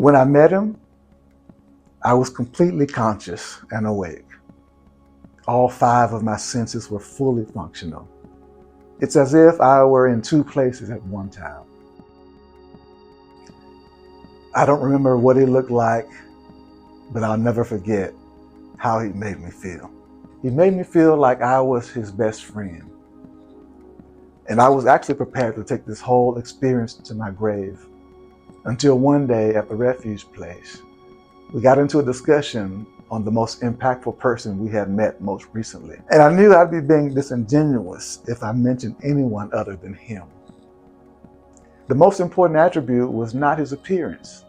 When I met him, I was completely conscious and awake. All 5 of my senses were fully functional. It's as if I were in 2 places at one time. I don't remember what he looked like, but I'll never forget how he made me feel. He made me feel like I was his best friend. And I was actually prepared to take this whole experience to my grave, until one day at the refuge place, we got into a discussion on the most impactful person we had met most recently. And I knew I'd be being disingenuous if I mentioned anyone other than him. The most important attribute was not his appearance,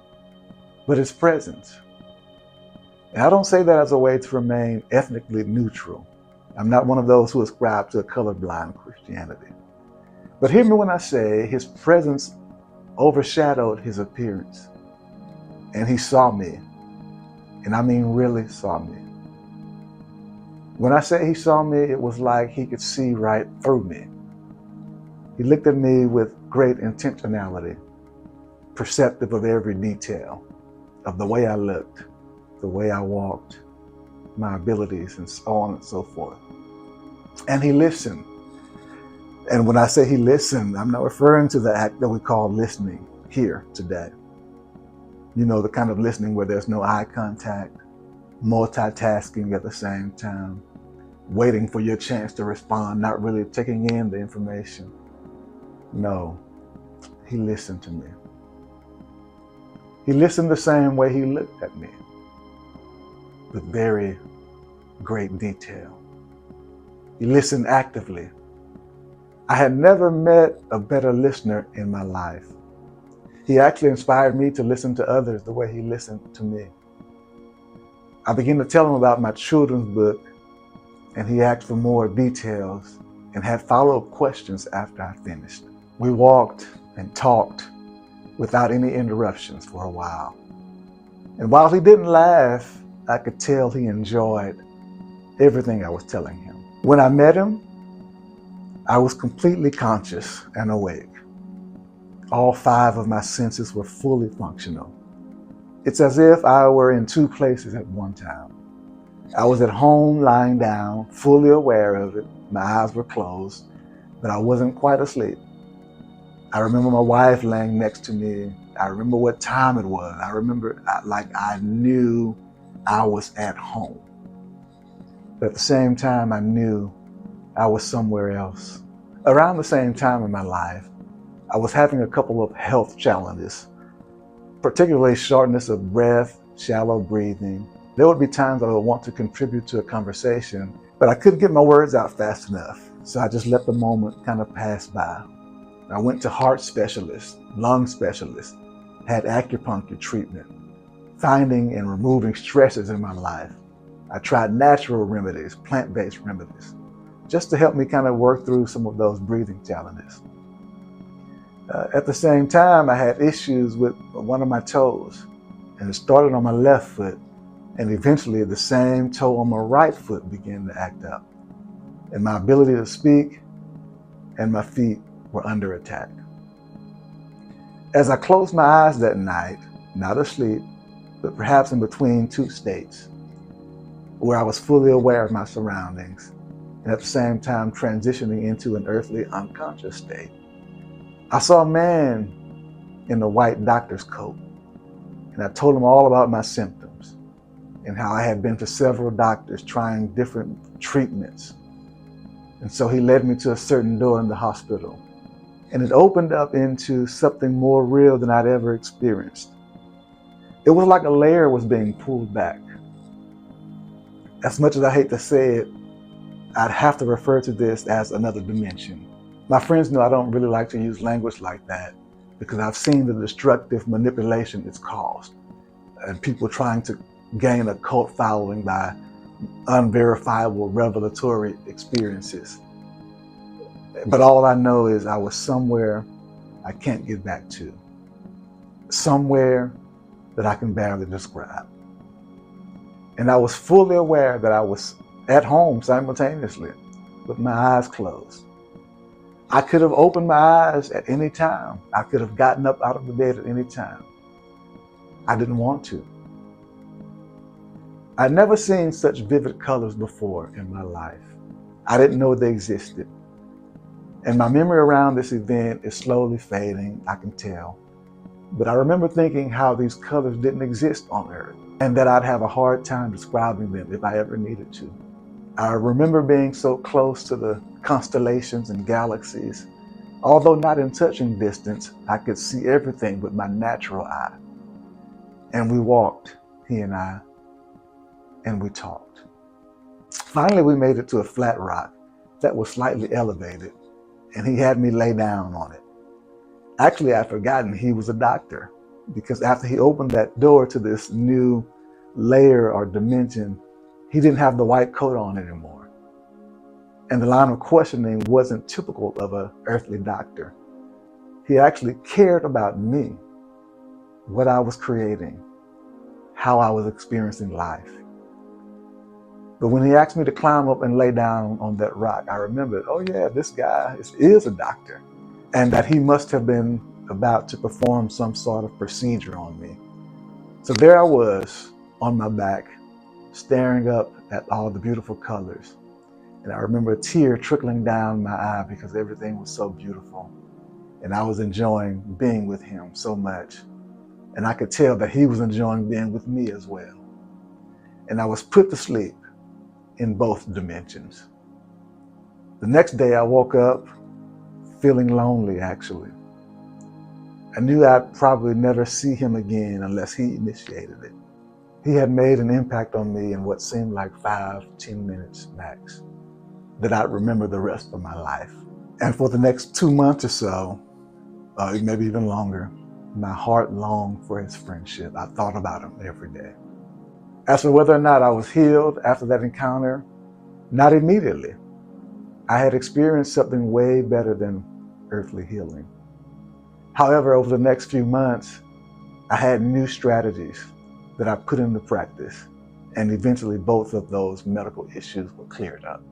but his presence. And I don't say that as a way to remain ethnically neutral. I'm not one of those who ascribe to a colorblind Christianity. But hear me when I say his presence overshadowed his appearance. And he saw me. And I mean really saw me. When I say he saw me, it was like he could see right through me. He looked at me with great intentionality, perceptive of every detail, of the way I looked, the way I walked, my abilities, and so on and so forth. And he listened. And when I say he listened, I'm not referring to the act that we call listening here today. You know, the kind of listening where there's no eye contact, multitasking at the same time, waiting for your chance to respond, not really taking in the information. No, he listened to me. He listened the same way he looked at me, with very great detail. He listened actively. I had never met a better listener in my life. He actually inspired me to listen to others the way he listened to me. I began to tell him about my children's book, and he asked for more details and had follow-up questions after I finished. We walked and talked without any interruptions for a while. And while he didn't laugh, I could tell he enjoyed everything I was telling him. When I met him, I was completely conscious and awake. All 5 of my senses were fully functional. It's as if I were in 2 places at one time. I was at home lying down, fully aware of it. My eyes were closed, but I wasn't quite asleep. I remember my wife laying next to me. I remember what time it was. I remember like I knew I was at home. But at the same time, I knew I was somewhere else. Around the same time in my life, I was having a couple of health challenges, particularly shortness of breath, shallow breathing. There would be times I would want to contribute to a conversation, but I couldn't get my words out fast enough. So I just let the moment kind of pass by. I went to heart specialists, lung specialists, had acupuncture treatment, finding and removing stresses in my life. I tried natural remedies, plant-based remedies, just to help me kind of work through some of those breathing challenges. At the same time, I had issues with one of my toes, and it started on my left foot, and eventually the same toe on my right foot began to act up. And my ability to speak and my feet were under attack. As I closed my eyes that night, not asleep, but perhaps in between 2 states, where I was fully aware of my surroundings, and at the same time transitioning into an earthly unconscious state, I saw a man in a white doctor's coat, and I told him all about my symptoms and how I had been to several doctors trying different treatments. And so he led me to a certain door in the hospital, and it opened up into something more real than I'd ever experienced. It was like a layer was being pulled back. As much as I hate to say it, I'd have to refer to this as another dimension. My friends know I don't really like to use language like that because I've seen the destructive manipulation it's caused, and people trying to gain a cult following by unverifiable revelatory experiences. But all I know is I was somewhere I can't get back to, somewhere that I can barely describe. And I was fully aware that I was at home simultaneously with my eyes closed. I could have opened my eyes at any time. I could have gotten up out of the bed at any time. I didn't want to. I'd never seen such vivid colors before in my life. I didn't know they existed. And my memory around this event is slowly fading, I can tell. But I remember thinking how these colors didn't exist on Earth, and that I'd have a hard time describing them if I ever needed to. I remember being so close to the constellations and galaxies. Although not in touching distance, I could see everything with my natural eye. And we walked, he and I, and we talked. Finally, we made it to a flat rock that was slightly elevated, and he had me lay down on it. Actually, I'd forgotten he was a doctor, because after he opened that door to this new layer or dimension, he didn't have the white coat on anymore. And the line of questioning wasn't typical of an earthly doctor. He actually cared about me, what I was creating, how I was experiencing life. But when he asked me to climb up and lay down on that rock, I remembered, oh yeah, this guy is a doctor, and that he must have been about to perform some sort of procedure on me. So there I was on my back, staring up at all the beautiful colors. And I remember a tear trickling down my eye because everything was so beautiful. And I was enjoying being with him so much. And I could tell that he was enjoying being with me as well. And I was put to sleep in both dimensions. The next day I woke up feeling lonely, actually. I knew I'd probably never see him again unless he initiated it. He had made an impact on me in what seemed like 5-10 minutes max, that I'd remember the rest of my life. And for the next 2 months or so, maybe even longer, my heart longed for his friendship. I thought about him every day. As for whether or not I was healed after that encounter, not immediately. I had experienced something way better than earthly healing. However, over the next few months, I had new strategies that I put into practice, and eventually both of those medical issues were cleared up.